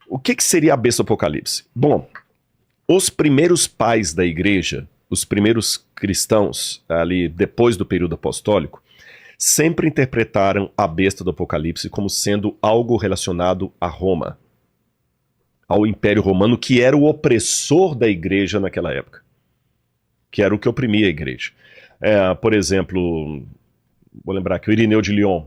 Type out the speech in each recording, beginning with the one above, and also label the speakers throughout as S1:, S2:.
S1: O que seria a besta do Apocalipse? Bom, os primeiros pais da igreja, os primeiros cristãos, ali depois do período apostólico, sempre interpretaram a besta do Apocalipse como sendo algo relacionado a Roma, ao Império Romano, que era o opressor da igreja naquela época, que era o que oprimia a igreja. Por exemplo, vou lembrar aqui, o Irineu de Lyon.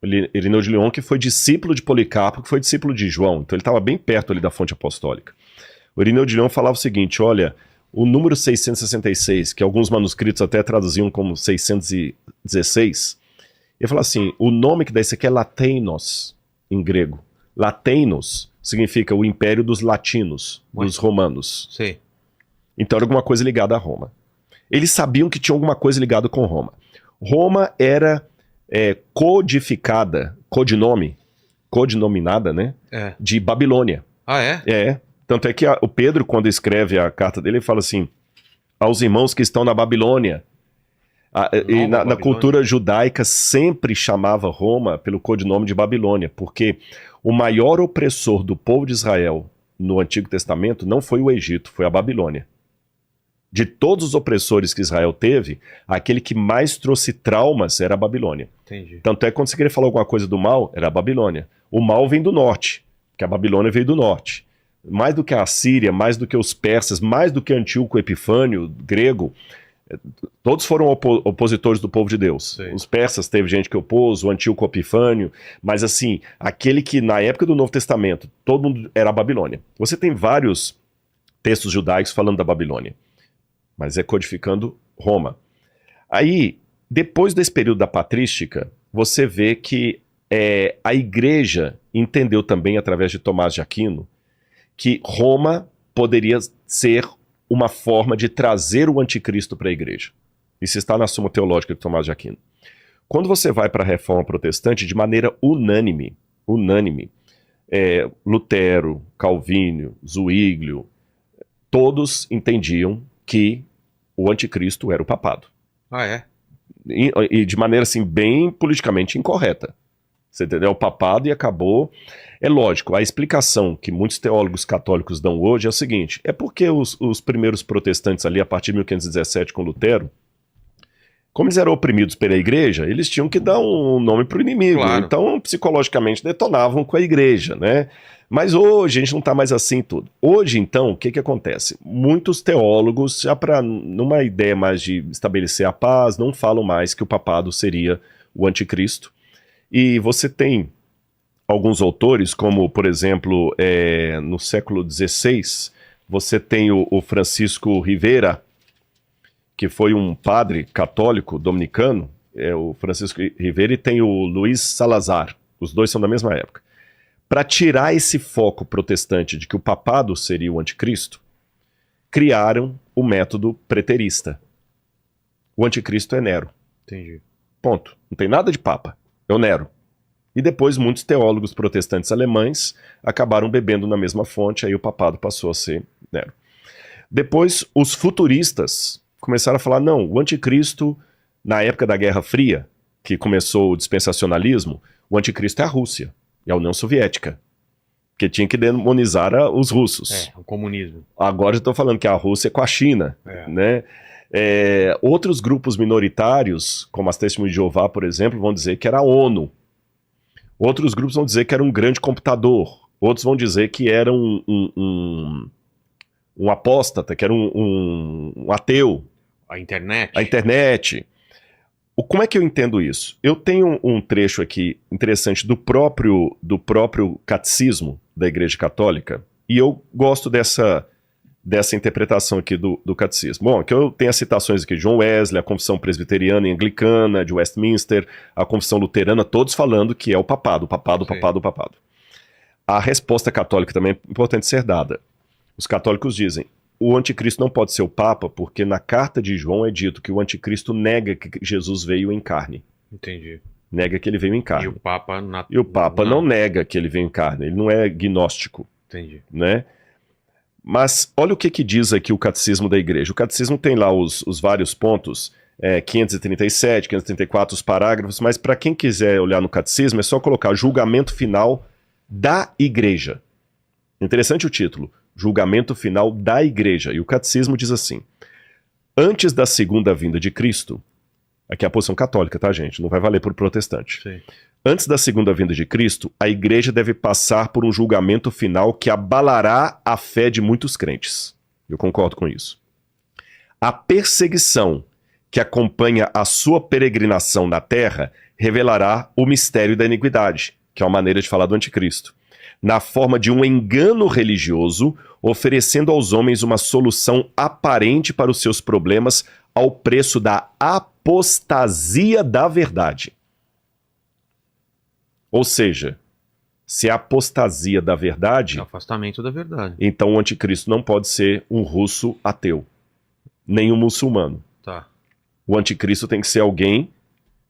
S1: Irineu de Lyon, que foi discípulo de Policarpo, que foi discípulo de João, então ele estava bem perto ali da fonte apostólica. O Irineu de Lyon falava o seguinte, olha, o número 666, que alguns manuscritos até traduziam como 616, ele fala assim, o nome que dá isso aqui é Lateinos, em grego. Lateinos significa o império dos latinos, dos romanos.
S2: Sim.
S1: Então era alguma coisa ligada a Roma. Eles sabiam que tinha alguma coisa ligada com Roma. Roma era codificada, codinominada, né? De Babilônia.
S2: Ah, é?
S1: Tanto é que o Pedro, quando escreve a carta dele, ele fala assim, aos irmãos que estão na Babilônia. E na cultura judaica sempre chamava Roma pelo codinome de Babilônia, porque o maior opressor do povo de Israel no Antigo Testamento não foi o Egito, foi a Babilônia. De todos os opressores que Israel teve, aquele que mais trouxe traumas era a Babilônia.
S2: Entendi.
S1: Tanto é que quando você queria falar alguma coisa do mal, era a Babilônia. O mal vem do norte, porque a Babilônia veio do norte. Mais do que a Assíria, mais do que os persas, mais do que Antíoco Epifânio, grego, todos foram opositores do povo de Deus. Sim. Os persas teve gente que opôs, o Antíoco Epifânio, mas assim, aquele que na época do Novo Testamento, todo mundo era a Babilônia. Você tem vários textos judaicos falando da Babilônia, mas é codificando Roma. Aí, depois desse período da patrística, você vê que a igreja entendeu também, através de Tomás de Aquino, que Roma poderia ser uma forma de trazer o anticristo para a igreja. Isso está na Suma Teológica de Tomás de Aquino. Quando você vai para a Reforma Protestante, de maneira unânime, Lutero, Calvínio, Zwinglio, todos entendiam que o anticristo era o papado.
S2: Ah, é?
S1: E de maneira assim, bem politicamente incorreta. Você entendeu? O papado e acabou. É lógico, a explicação que muitos teólogos católicos dão hoje é o seguinte, é porque os primeiros protestantes ali, a partir de 1517 com Lutero, como eles eram oprimidos pela igreja, eles tinham que dar um nome para o inimigo. Claro. Então, psicologicamente, detonavam com a igreja, né? Mas hoje a gente não está mais assim tudo. Hoje, então, o que acontece? Muitos teólogos, já para numa ideia mais de estabelecer a paz, não falam mais que o papado seria o anticristo. E você tem alguns autores, como, por exemplo, no século XVI, você tem o Francisco Rivera, que foi um padre católico dominicano, o Francisco Rivera, e tem o Luiz Salazar, os dois são da mesma época. Para tirar esse foco protestante de que o papado seria o anticristo, criaram o método preterista. O anticristo é Nero.
S2: Entendi.
S1: Ponto. Não tem nada de papa. É o Nero. E depois muitos teólogos protestantes alemães acabaram bebendo na mesma fonte, aí o papado passou a ser Nero. Depois os futuristas começaram a falar, não, o anticristo, na época da Guerra Fria, que começou o dispensacionalismo, o anticristo é a Rússia, é a União Soviética, que tinha que demonizar os russos.
S2: O comunismo.
S1: Agora eu estou falando que a Rússia é com a China, né? Outros grupos minoritários, como as Testemunhas de Jeová, por exemplo, vão dizer que era a ONU. Outros grupos vão dizer que era um grande computador. Outros vão dizer que era um apóstata, que era um ateu.
S2: A internet.
S1: A internet. Como é que eu entendo isso? Eu tenho um trecho aqui interessante do próprio catecismo da Igreja Católica, e eu gosto dessa interpretação aqui do catecismo. Bom, aqui eu tenho as citações aqui de John Wesley, a Confissão Presbiteriana e Anglicana, de Westminster, a Confissão Luterana, todos falando que é o papado, o papado, o papado, o papado. A resposta católica também é importante ser dada. Os católicos dizem, o anticristo não pode ser o papa, porque na carta de João é dito que o anticristo nega que Jesus veio em carne.
S2: Entendi.
S1: Nega que ele veio em carne.
S2: E
S1: o papa não nega que ele veio em carne, ele não é gnóstico.
S2: Entendi.
S1: Né? Mas olha o que diz aqui o catecismo da igreja. O catecismo tem lá os vários pontos, 537, 534, os parágrafos, mas para quem quiser olhar no catecismo é só colocar julgamento final da igreja. Interessante o título, Julgamento Final da Igreja. E o Catecismo diz assim: antes da segunda vinda de Cristo, aqui é a posição católica, tá, gente? Não vai valer por protestante.
S2: Sim.
S1: Antes da segunda vinda de Cristo, a igreja deve passar por um julgamento final que abalará a fé de muitos crentes. Eu concordo com isso. A perseguição que acompanha a sua peregrinação na terra revelará o mistério da iniquidade, que é uma maneira de falar do anticristo, na forma de um engano religioso, oferecendo aos homens uma solução aparente para os seus problemas ao preço da apostasia da verdade. Ou seja, se é a apostasia da verdade,
S2: É o afastamento da verdade.
S1: então o anticristo não pode ser um russo ateu, nem um muçulmano.
S2: Tá.
S1: O anticristo tem que ser alguém,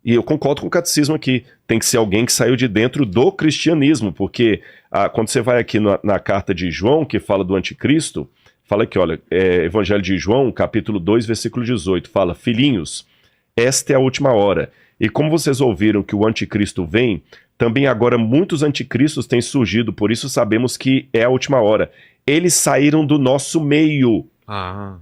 S1: e eu concordo com o catecismo aqui, tem que ser alguém que saiu de dentro do cristianismo, porque quando você vai aqui na carta de João, que fala do anticristo, fala aqui, olha, Evangelho de João, capítulo 2, versículo 18, fala: filhinhos, esta é a última hora, e como vocês ouviram que o anticristo vem, também agora muitos anticristos têm surgido, por isso sabemos que é a última hora. Eles saíram do nosso meio.
S2: Ah,